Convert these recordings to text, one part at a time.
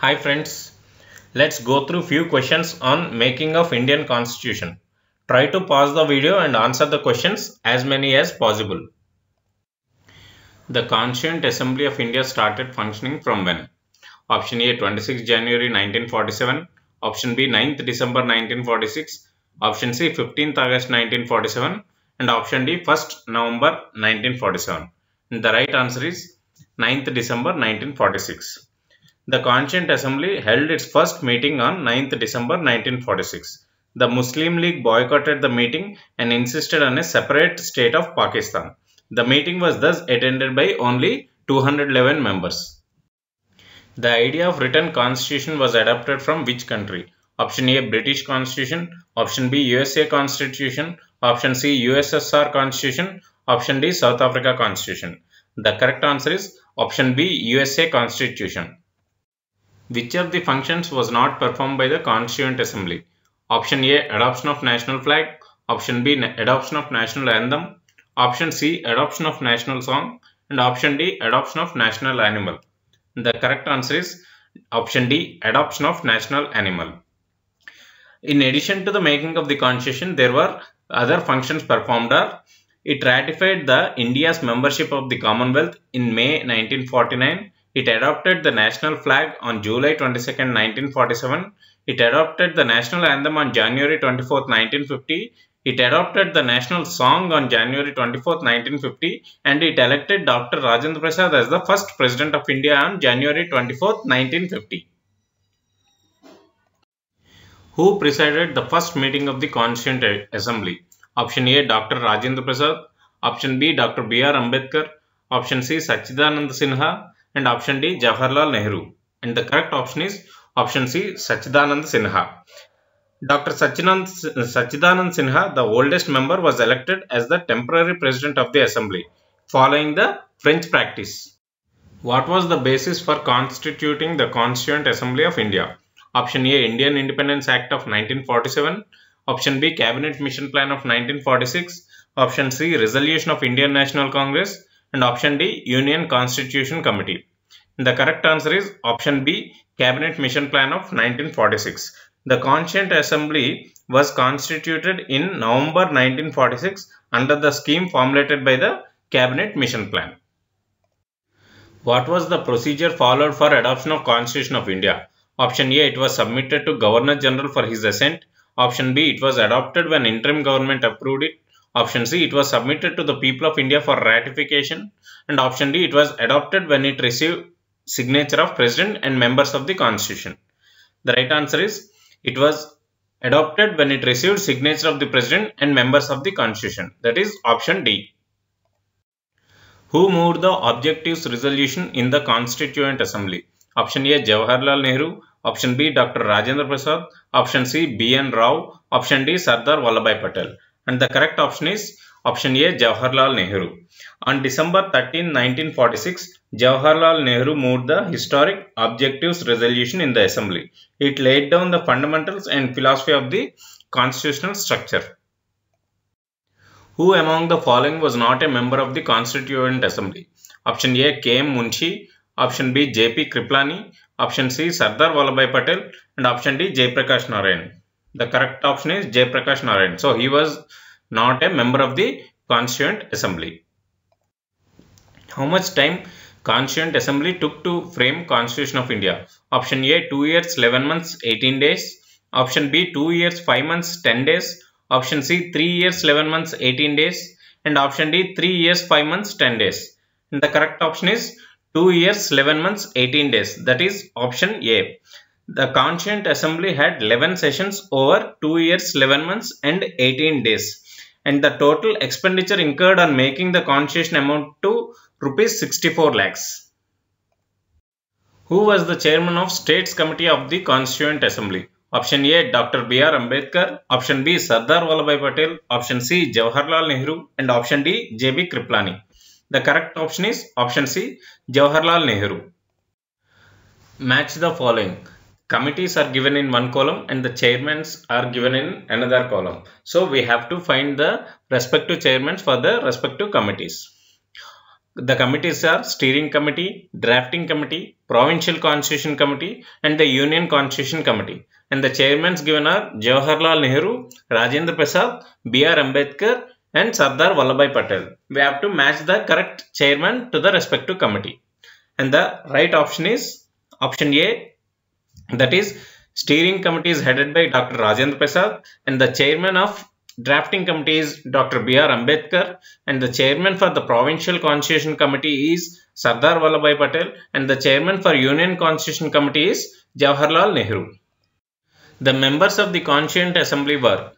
Hi friends, let's go through few questions on making of Indian Constitution. Try to pause the video and answer the questions as many as possible. The Constituent Assembly of India started functioning from when? Option A 26 January 1947, Option B 9th December 1946, Option C 15th August 1947 and Option D 1st November 1947. And the right answer is 9th December 1946. The Constituent Assembly held its first meeting on 9th December 1946. The Muslim League boycotted the meeting and insisted on a separate state of Pakistan. The meeting was thus attended by only 211 members. The idea of written constitution was adopted from which country? Option A British Constitution, Option B USA Constitution, Option C USSR Constitution, Option D South Africa Constitution. The correct answer is Option B USA Constitution. Which of the functions was not performed by the Constituent Assembly? Option A adoption of national flag, Option B adoption of national anthem, Option C adoption of national song and Option D adoption of national animal. The correct answer is Option D adoption of national animal. In addition to the making of the constitution, there were other functions performed. It ratified the India's membership of the Commonwealth in May 1949. It adopted the national flag on July 22, 1947. It adopted the national anthem on January 24, 1950. It adopted the national song on January 24, 1950. And it elected Dr. Rajendra Prasad as the first President of India on January 24, 1950. Who presided the first meeting of the Constituent Assembly? Option A Dr. Rajendra Prasad. Option B Dr. B.R. Ambedkar. Option C Sachidanand Sinha. And option D Jawaharlal Nehru. And the correct option is option C Sachidanand Sinha. Dr. Sachidanand Sinha, the oldest member, was elected as the temporary president of the assembly following the French practice. What was the basis for constituting the Constituent Assembly of India? Option A Indian Independence Act of 1947. Option B Cabinet Mission Plan of 1946. Option C Resolution of Indian National Congress. And option D Union Constitution Committee. The correct answer is option B Cabinet Mission Plan of 1946. The Constituent Assembly was constituted in November 1946 under the scheme formulated by the Cabinet Mission Plan. What was the procedure followed for adoption of Constitution of India? Option A it was submitted to Governor General for his assent. Option B it was adopted when interim government approved it. Option C it was submitted to the people of India for ratification and option D it was adopted when it received signature of President and members of the Constitution. The right answer is it was adopted when it received signature of the President and members of the Constitution. That is option D. Who moved the objectives resolution in the Constituent Assembly? Option A Jawaharlal Nehru, option B Dr. Rajendra Prasad, option C B.N. Rao, option D Sardar Vallabhbhai Patel. And the correct option is option A Jawaharlal Nehru. On December 13, 1946, Jawaharlal Nehru moved the historic objectives resolution in the assembly. It laid down the fundamentals and philosophy of the constitutional structure. Who among the following was not a member of the Constituent Assembly? Option A K.M. Munshi, option B J.P. Kripalani, option C Sardar Vallabhbhai Patel and option D Jayaprakash Narayan. The correct option is Jayaprakash Narayan. So he was not a member of the Constituent Assembly. How much time Constituent Assembly took to frame Constitution of India? Option A 2 years 11 months 18 days. Option B 2 years 5 months 10 days. Option C 3 years 11 months 18 days. And option D 3 years 5 months 10 days. And the correct option is 2 years 11 months 18 days. That is option A. The Constituent Assembly had 11 sessions over 2 years, 11 months and 18 days. And the total expenditure incurred on making the constitution amount to Rs 64 lakhs. Who was the chairman of States Committee of the Constituent Assembly? Option A Dr. B.R. Ambedkar, option B Sardar Vallabhbhai Patel, option C Jawaharlal Nehru and option D J.B. Kripalani. The correct option is option C Jawaharlal Nehru. Match the following. Committees are given in one column and the chairmans are given in another column. So we have to find the respective chairmans for the respective committees. The committees are Steering Committee, Drafting Committee, Provincial Constitution Committee and the Union Constitution Committee. And the chairmen given are Jawaharlal Nehru, Rajendra Prasad, B.R. Ambedkar and Sardar Vallabhbhai Patel. We have to match the correct chairman to the respective committee. And the right option is option A, that is Steering Committee is headed by Dr. Rajendra Prasad and the chairman of Drafting Committee is Dr. B.R. Ambedkar and the chairman for the Provincial Constitution Committee is Sardar Vallabhbhai Patel and the chairman for Union Constitution Committee is Jawaharlal Nehru. The members of the Constituent Assembly were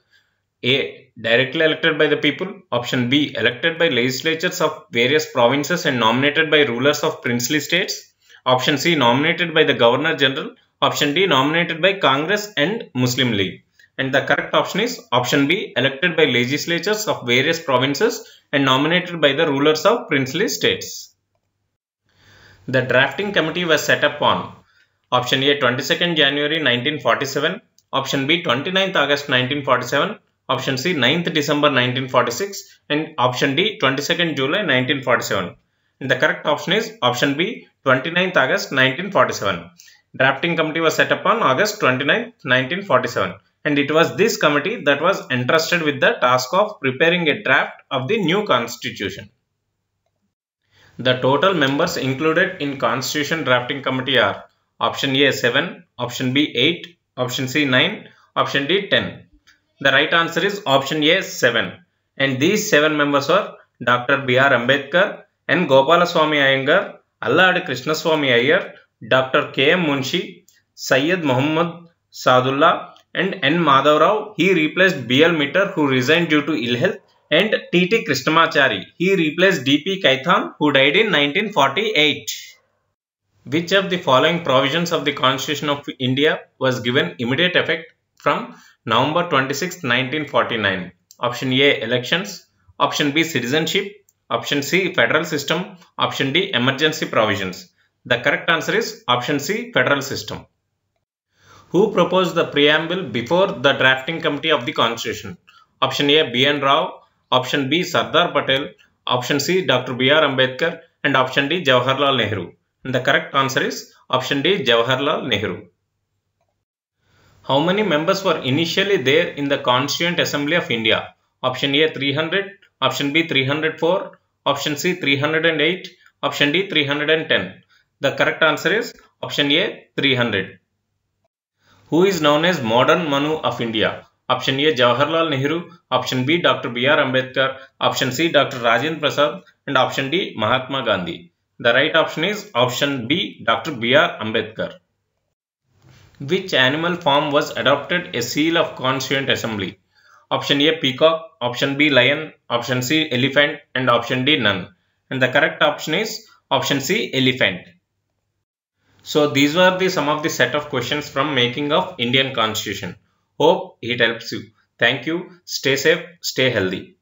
A. Directly elected by the people. Option B. Elected by legislatures of various provinces and nominated by rulers of princely states. Option C. Nominated by the Governor General. Option D. Nominated by Congress and Muslim League. And the correct option is option B. Elected by legislatures of various provinces and nominated by the rulers of princely states. The drafting committee was set up on option A. 22nd January 1947. Option B. 29th August 1947. Option C. 9th December 1946. And option D. 22nd July 1947. And the correct option is option B. 29th August 1947. Drafting committee was set up on August 29th, 1947. And it was this committee that was entrusted with the task of preparing a draft of the new constitution. The total members included in Constitution Drafting Committee are option A 7, option B 8, option C 9, option D 10. The right answer is option A 7. And these 7 members were Dr. B.R. Ambedkar, N. Gopalaswamy Iyengar, Alladi Krishnaswamy Iyer, Dr. K.M. Munshi, Syed Muhammad Sadullah, and N. Madhavrao. He replaced B.L. Mitter, who resigned due to ill health, and T.T. Krishnamachari. He replaced D.P. Kaithan, who died in 1948. Which of the following provisions of the Constitution of India was given immediate effect from November 26, 1949? Option A. Elections. Option B. Citizenship. Option C. Federal system. Option D. Emergency provisions. The correct answer is option C. Federal system. Who proposed the preamble before the drafting committee of the Constitution? Option A. B.N. Rao. Option B. Sardar Patel. Option C. Dr. B.R. Ambedkar. And option D. Jawaharlal Nehru. And the correct answer is option D. Jawaharlal Nehru. How many members were initially there in the Constituent Assembly of India? Option A. 300. Option B. 304. Option C. 308. Option D. 310. The correct answer is option A. 300. Who is known as Modern Manu of India? Option A. Jawaharlal Nehru. Option B. Dr. B.R. Ambedkar. Option C. Dr. Rajendra Prasad. And option D. Mahatma Gandhi. The right option is option B. Dr. B.R. Ambedkar. Which animal form was adopted a seal of Constituent Assembly? Option A. Peacock. Option B. Lion. Option C. Elephant. And option D. None. And the correct option is option C. Elephant. So these were the some of the set of questions from making of Indian Constitution. Hope it helps you. Thank you. Stay safe. Stay healthy.